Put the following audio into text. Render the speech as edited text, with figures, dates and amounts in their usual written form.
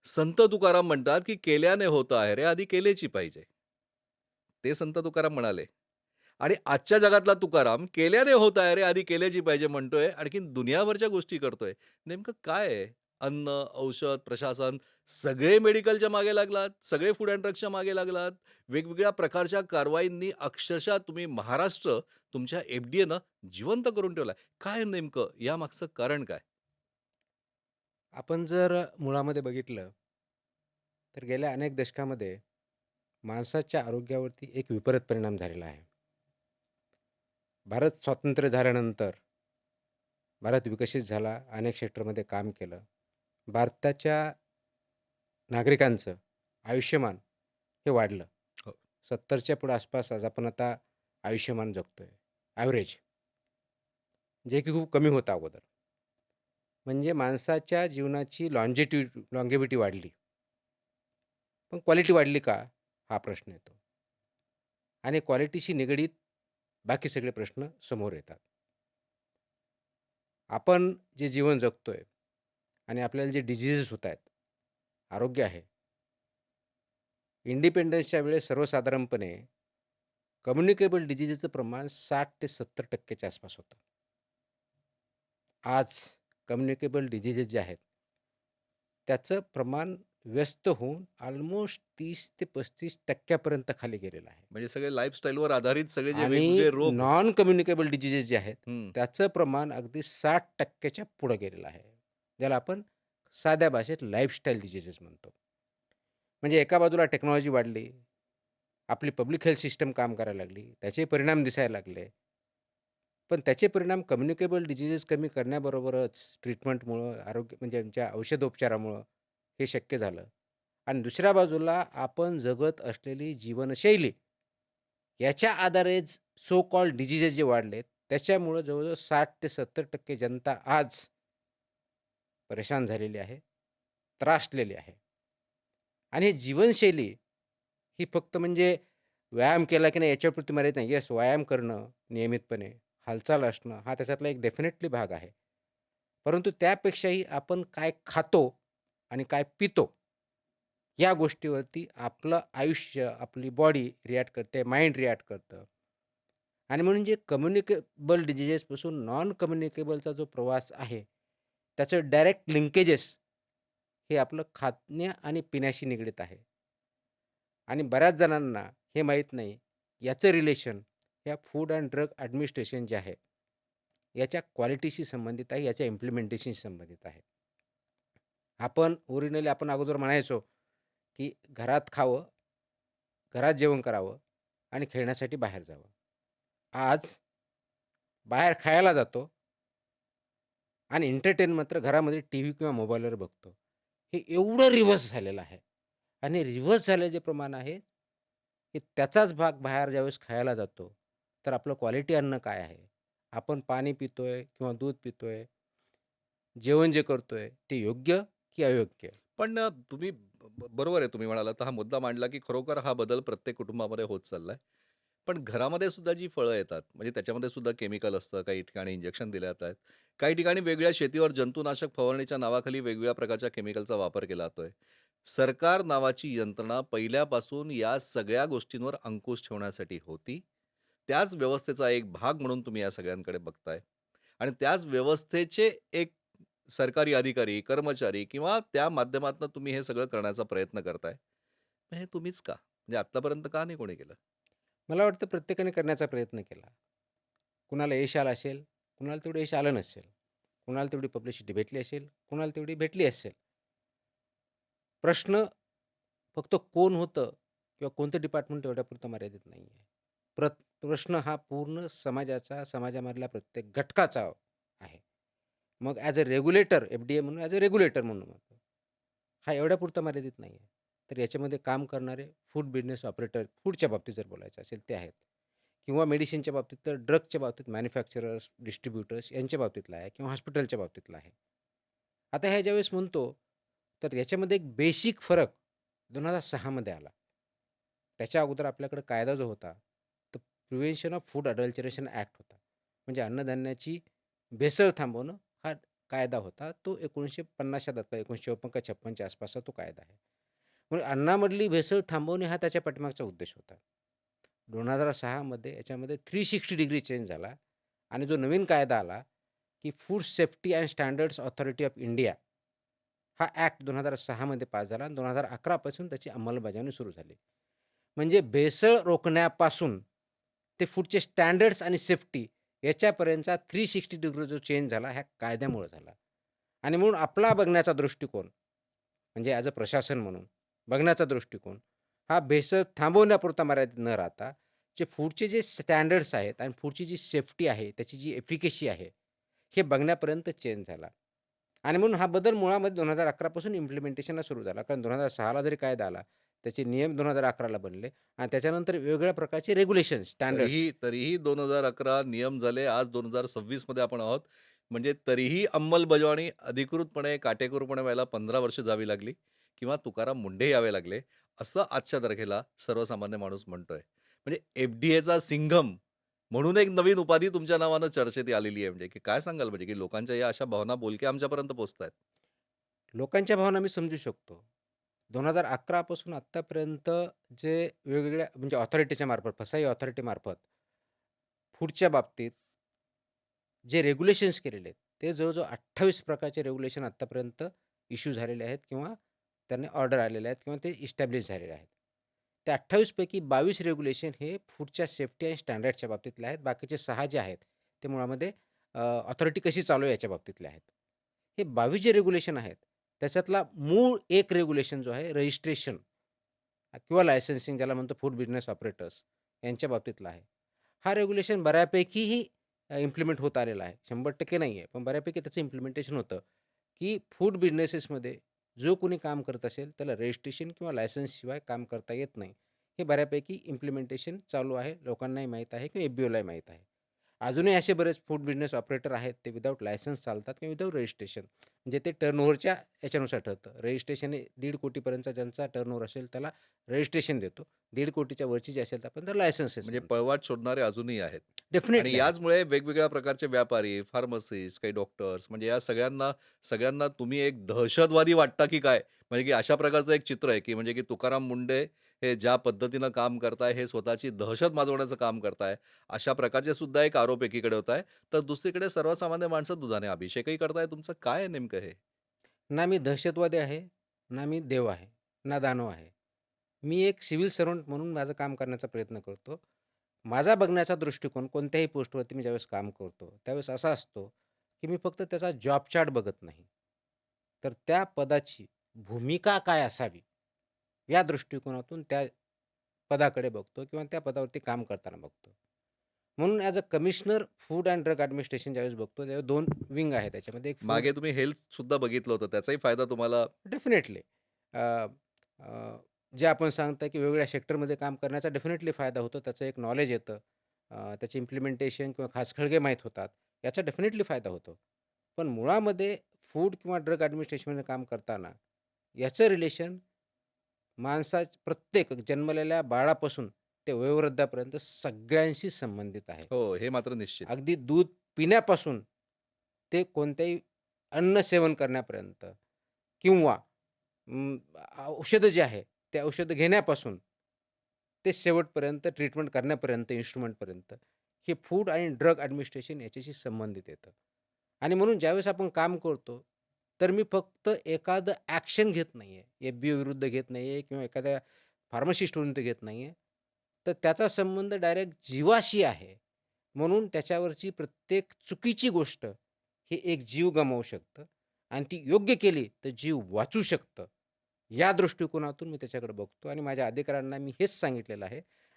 संत तुकाराम म्हणतात, की "केल्याने होतं आहे रे, आधी केलेची पाहिजे." ते संत तुकाराम म्हणाले. आणि आजच्या जगातला तुकाराम केल्याने होत आहे रे, आधी केल्याची पाहिजे म्हणतोय. आणखीन दुनियाभरच्या गोष्टी करतोय. नेमकं काय आहे? अन्न, औषध, प्रशासन सगळे मेडिकलच्या मागे लागलात, सगळे फूड अँड ड्रग्सच्या मागे लागलात. वेगवेगळ्या प्रकारच्या कारवाईंनी अक्षरशः तुम्ही महाराष्ट्र तुमच्या एफ-डी-एनं जिवंत करून ठेवलाय. काय नेमकं यामागचं कारण काय? आपण जर मुळामध्ये बघितलं, तर गेल्या अनेक दशकामध्ये माणसाच्या आरोग्यावरती एक विपरीत परिणाम झालेला आहे. भारत स्वातंत्र्य झाल्यानंतर भारत विकसित झाला, अनेक क्षेत्रामध्ये काम केलं. भारताच्या नागरिकांचं आयुष्यमान हे वाढलं. हो. 70च्या पुढे आसपास आज आपण आता आयुष्यमान जगतोय. ॲव्हरेज जे की खूप कमी होतं अगोदर. म्हणजे माणसाच्या जीवनाची लॉन्जेव्हिटी वाढली. पण क्वालिटी वाढली का? हा प्रश्न येतो. आणि क्वालिटीशी निगडीत बाकी सगळे प्रश्न समोर येतात. आपण जे जीवन जगतोय आणि आपल्याला जे डिसीजेस होत आहेत, आरोग्य आहे. इंडिपेंडन्सच्या वेळेस सर्वसाधारणपणे कम्युनिकेबल डिसीजेसचं प्रमाण 60 ते 70% च्या आसपास होतं. आज कम्युनिकेबल डिसीजेस जे आहेत, त्याचं प्रमाण व्यस्त होऊन अल्मोस्ट 30 ते 35% पर्यंत खाली गेलेलं आहे. म्हणजे सगळे लाईफस्टाईलवर आधारित सगळे जे आणि वेगवेगळे रोग नॉन कम्युनिकेबल डिसीजेस जे आहेत, हं. त्याचं प्रमाण अगदी 60% च्या पुढे गेलेलं आहे. ज्याला आपण साध्या भाषेत लाईफस्टाईल डिसीजेस म्हणतो. म्हणजे एका बाजूला टेक्नॉलॉजी वाढली, आपली पब्लिक हेल्थ सिस्टम काम करायला लागली, त्याचे परिणाम दिसायला लागले. पण त्याचे परिणाम कम्युनिकेबल डिसीजेस कमी करण्याबरोबरच ट्रीटमेंटमुळं, आरोग्य म्हणजे आमच्या औषधोपचारामुळं हे शक्य झालं. आणि दुसऱ्या बाजूला आपण जगत असलेली जीवनशैली याच्या आधारे सो कॉल्ड डिसीजेस जे वाढलेत, त्याच्यामुळं जवळ-जवळ 60 ते 70% जनता आज परेशान झालेली आहे, त्रासलेली आहे. आणि ही जीवनशैली ही फक्त म्हणजे व्यायाम केला की नाही याच्यापुरती मर्यादित नाही. येस, व्यायाम करणं नियमितपणे, हालचाल असणं हा त्याच्यातला एक डेफिनेटली भाग आहे. परंतु त्यापेक्षाही आपण काय खातो आणि काय पितो, या गोष्टीवरती आपलं आयुष्य, आपली बॉडी रिएक्ट करते, माइंड रिएक्ट करतं. आणि म्हणून जे कम्युनिकेबल डिसीजेसपासून नॉन कम्युनिकेबलचा जो प्रवास आहे, त्याचं डायरेक्ट लिंकेजेस हे आपलं खाणं आणि पिण्याशी निगडीत आहे. आणि बऱ्याच जणांना हे माहीत नाही, याचं रिलेशन या फूड अँड ड्रग ॲडमिनिस्ट्रेशन जे आहे, याच्या क्वालिटीशी संबंधित आहे, याच्या इम्प्लिमेंटेशनशी संबंधित आहे. आपण अगोदर म्हणायचो, की घरात खावं, घरात जेवण करावं आणि खेळण्यासाठी बाहेर जावं. आज बाहेर खायला जातो आणि एंटरटेन मात्र घरामध्ये टीव्ही किंवा मोबाईलवर बघतो. हे एवढं रिव्हर्स झालेलं आहे. आणि रिव्हर्स झालेलं जे प्रमाण आहे, की त्याचाच भाग बाहेर ज्यावेळेस खायला जातो, तर आपलं क्वालिटी अन्न काय आहे? आपण पाणी पितोय किंवा दूध पितोय, जेवण जे करतोय ते योग्य की अयोग्य? पण तुम्ही बरोबर आहे तुम्ही म्हणालात हा मुद्दा मांडला, की खरोखर हा बदल प्रत्येक कुटुंबामध्ये होत चाललाय. पण घरामध्ये सुद्धा जी फळं येतात, म्हणजे त्याच्यामध्ये सुद्धा केमिकल असतं, काही ठिकाणी इंजेक्शन दिले जात आहेत. काही ठिकाणी वेगळ्या शेतीवर जंतुनाशक फवारणीच्या नावाखाली वेगवेगळ्या प्रकारच्या केमिकलचा वापर केला जातोय. सरकार नावाची यंत्रणा पहिल्यापासून या सगळ्या गोष्टींवर अंकुश ठेवण्यासाठी होती. त्याच व्यवस्थेचा एक भाग म्हणून तुम्ही या सगळ्यांकडे बघताय आणि त्याच व्यवस्थेचे एक सरकारी अधिकारी, कर्मचारी किंवा त्या माध्यमातून तुम्ही हे सगळं करण्याचा प्रयत्न करताय. मग हे तुम्हीच का? म्हणजे आत्तापर्यंत का नाही कोणी केलं? मला वाटतं प्रत्येकाने करण्याचा प्रयत्न केला. कुणाला यश आलं असेल, कुणाला तेवढं यश आलं नसेल. कुणाला तेवढी पब्लिसिटी भेटली असेल, कुणाला तेवढी भेटली असेल. प्रश्न फक्त कोण होतं किंवा कोणतं डिपार्टमेंट एवढ्यापुरतं मर्यादित नाही आहे. प्रश्न हा पूर्ण समाजाचा, समाजामधल्या प्रत्येक घटकाचा आहे. मग ॲज अ रेग्युलेटर, एफ-डी-ए म्हणून ॲज अ रेग्युलेटर म्हणून म्हणतो. हा एवढ्यापुरता मर्यादित नाही आहे. तर याच्यामध्ये काम करणारे फूड बिझनेस ऑपरेटर, फूडच्या बाबतीत जर बोलायचं असेल ते आहेत. किंवा मेडिसिनच्या बाबतीत तर ड्रगच्या बाबतीत मॅन्युफॅक्चरर्स, डिस्ट्रिब्युटर्स यांच्या बाबतीतला आहे किंवा हॉस्पिटलच्या बाबतीतला आहे. आता ह्या ज्यावेळेस म्हणतो, तर याच्यामध्ये एक बेसिक फरक 2006 मध्ये आला. त्याच्या अगोदर आपल्याकडे कायदा जो होता, तर prevention of food adulteration act होता. म्हणजे अन्नधान्याची भेसळ थांबवणं हा कायदा होता तो 1950च्या दशकात 1954 का 56च्या आसपासचा तो कायदा आहे. म्हणून अन्नामधली भेसळ थांबवणे हा त्याच्या पाठीमागचा उद्देश होता. 2006 मध्ये याच्यामध्ये 360 डिग्री चेंज झाला आणि जो नवीन कायदा आला, की food safety and standards authority of India हा ॲक्ट 2006 मध्ये पास झाला आणि 2011 पासून त्याची अंमलबजावणी सुरू झाली. म्हणजे भेसळ रोखण्यापासून ते फूडचे स्टँडर्ड्स आणि सेफ्टी याच्यापर्यंतचा 360 डिग्री जो चेंज झाला, ह्या कायद्यामुळे झाला. आणि म्हणून आपला बघण्याचा दृष्टिकोन म्हणजे ॲज अ प्रशासन म्हणून बघण्याचा दृष्टिकोन हा भेसळ थांबवण्यापुरता मर्यादित न राहता जे फूडचे जे स्टँडर्ड्स आहेत आणि फूडची जी सेफ्टी आहे, त्याची जी एफिकेसी आहे, हे बघण्यापर्यंत चेंज झाला. आणि म्हणून हा बदल मुळामध्ये 2011 पासून इम्प्लिमेंटेशनला सुरू झाला. कारण 2006ला जरी कायदा आला, त्याचे नियम 2011ला बनले आणि त्याच्यानंतर वेगवेगळ्या प्रकारचे रेग्युलेशन्स, स्टँडर्ड्स. तरीही 2011 नियम झाले. आज 2026 मध्ये आपण आहोत. म्हणजे तरीही अंमलबजावणी अधिकृतपणे, काटेकोरपणे व्हायला 15 वर्ष जावी लागली किंवा तुकाराम मुंढे यावे लागले, असं आजच्या तारखेला सर्वसामान्य माणूस म्हणतोय. म्हणजे एफ-डी-एचा सिंघम म्हणून एक नवीन उपाधी तुमच्या नावानं चर्चेत आलेली आहे. म्हणजे की काय सांगाल म्हणजे की लोकांच्या या अशा भावना बोलक्या आमच्यापर्यंत पोहोचतायत? लोकांच्या भावना मी समजू शकतो. 2011 पासून आत्तापर्यंत जे वेगवेगळ्या म्हणजे ऑथॉरिटीच्या मार्फत, फसाई ऑथॉरिटीमार्फत फूडच्या बाबतीत जे रेग्युलेशन्स केलेले आहेत, ते जवळ-जवळ 28 प्रकारचे रेग्युलेशन आत्तापर्यंत इश्यू झालेले आहेत किंवा त्यांना ऑर्डर आलेले आहेत किंवा ते इस्टॅब्लिश झालेले आहेत. त्या 28 पैकी 22 रेग्युलेशन हे फूडच्या सेफ्टी आणि स्टँडर्डच्या बाबतीतले आहेत. बाकीचे 6 जे आहेत, ते मुळामध्ये ऑथॉरिटी कशी चालू आहे याच्या बाबतीतले आहेत. हे 22 जे रेग्युलेशन आहेत, त्याच्यातला मूळ एक रेग्युलेशन जो आहे रजिस्ट्रेशन किंवा लायसन्सिंग ज्याला म्हणतो फूड बिझनेस ऑपरेटर्स यांच्या बाबतीतला आहे. हा रेग्युलेशन बऱ्यापैकीही इम्प्लिमेंट होत आलेला आहे. 100% नाही आहे, पण बऱ्यापैकी त्याचं इम्प्लिमेंटेशन होतं, की फूड बिझनेसेसमध्ये जो कोणी काम करत असेल, त्याला रजिस्ट्रेशन किंवा लायसन्सशिवाय काम करता येत नाही. हे बऱ्यापैकी इम्प्लिमेंटेशन चालू आहे. लोकांनाही माहीत आहे किंवा एफ-बी-ओलाही माहीत आहे. अजूनही असे बरेच फूड बिझनेस ऑपरेटर आहेत, ते विदाऊट लायसन्स चालतात किंवा विदाऊट रजिस्ट्रेशन. म्हणजे ते टर्नओव्हरच्या याच्यानुसार ठरतं. रजिस्ट्रेशन हे 1.5 कोटीपर्यंतचा ज्यांचा टर्नओव्हर असेल, त्याला रजिस्ट्रेशन देतो. 1.5 कोटीच्या वरची जी असेल, तर आपण त्याला लायसन्सेस म्हणजे म्हणतो. पळवाट शोधणारे अजूनही आहेत. आणि डेफिनेटली आहेत. याचमुळे वेगवेगळ्या प्रकारचे व्यापारी, फार्मसिस्ट, काही डॉक्टर्स म्हणजे या सगळ्यांना सगळ्यांना तुम्ही एक दहशतवादी वाटता की काय? म्हणजे की अशा प्रकारचं एक चित्र आहे, की म्हणजे की तुकाराम मुंढे हे ज्या पद्धतीनं काम करताय, हे स्वतःची दहशत माजवण्याचं काम करताय. अशा प्रकारचे सुद्धा एक आरोप एकीकडे होत आहे. तर दुसरीकडे सर्वसामान्य माणसं दुधाने अभिषेकही करताय. तुमचं काय आहे नेमकं हे? ना मी दहशतवादी आहे, ना मी देव आहे, ना दानव आहे. मी एक सिव्हिल सर्व्हंट म्हणून माझं काम करण्याचा प्रयत्न करतो. माझा बघण्याचा दृष्टिकोन कोणत्याही पोस्टवरती मी ज्यावेळेस काम करतो, त्यावेळेस असा असतो, की मी फक्त त्याचा जॉब चार्ट बघत नाही. तर त्या पदाची भूमिका काय असावी, या दृष्टिकोनातून त्या पदाकडे बघतो किंवा त्या पदावरती काम करताना बघतो. म्हणून as a commissioner food and drug administration ज्यावेळेस बघतो, त्यावेळेस 2 विंग आहे त्याच्यामध्ये. एक फूड मागे तुम्ही हेल्थ सुद्धा बघितलं होतं. त्याचाही फायदा तुम्हाला डेफिनेटली. अ, अ, जे आपण सांगता की वेगवेगळ्या सेक्टरमध्ये काम करण्याचा डेफिनेटली फायदा होतो. त्याचं एक नॉलेज येतं. त्याचे इम्प्लिमेंटेशन किंवा खाचखळगे माहीत होतात. याचा डेफिनेटली फायदा होतो. पण मुळामध्ये फूड किंवा ड्रग ॲडमिनिस्ट्रेशनमध्ये काम करताना याचं रिलेशन प्रत्येक जन्मलेल्या बाळापासून ते वयोवृद्धापर्यंत सगळ्यांशी संबंधित आहे. हो, हे मात्र निश्चित. अगदी दूध पिण्यापासून ते कोणत्याही अन्न सेवन करण्यापर्यंत किंवा औषधं जे आहे, ते औषधं घेण्यापासून ते शेवटपर्यंत ट्रीटमेंट करण्यापर्यंत, इन्स्ट्रुमेंटपर्यंत, हे फूड आणि ड्रग ॲडमिनिस्ट्रेशन याच्याशी संबंधित येतं. आणि म्हणून ज्यावेळेस आपण काम करतो, तर मी फक्त एखादं ॲक्शन घेत नाहीये. एफ-बी-ओ विरुद्ध घेत नाहीये किंवा एखाद्या फार्मासिस्ट विरुद्ध घेत नाहीये. तर त्याचा संबंध डायरेक्ट जीवाशी आहे. म्हणून त्याच्यावरची प्रत्येक चुकीची गोष्ट हे एक जीव गमावू शकतं आणि ती योग्य केली तर जीव वाचू शकतं. या दृष्टिकोनातून मी त्याच्याकडे बघतो आणि माझ्या अधिकाऱ्यांना मी हेच सांगितलेलं आहे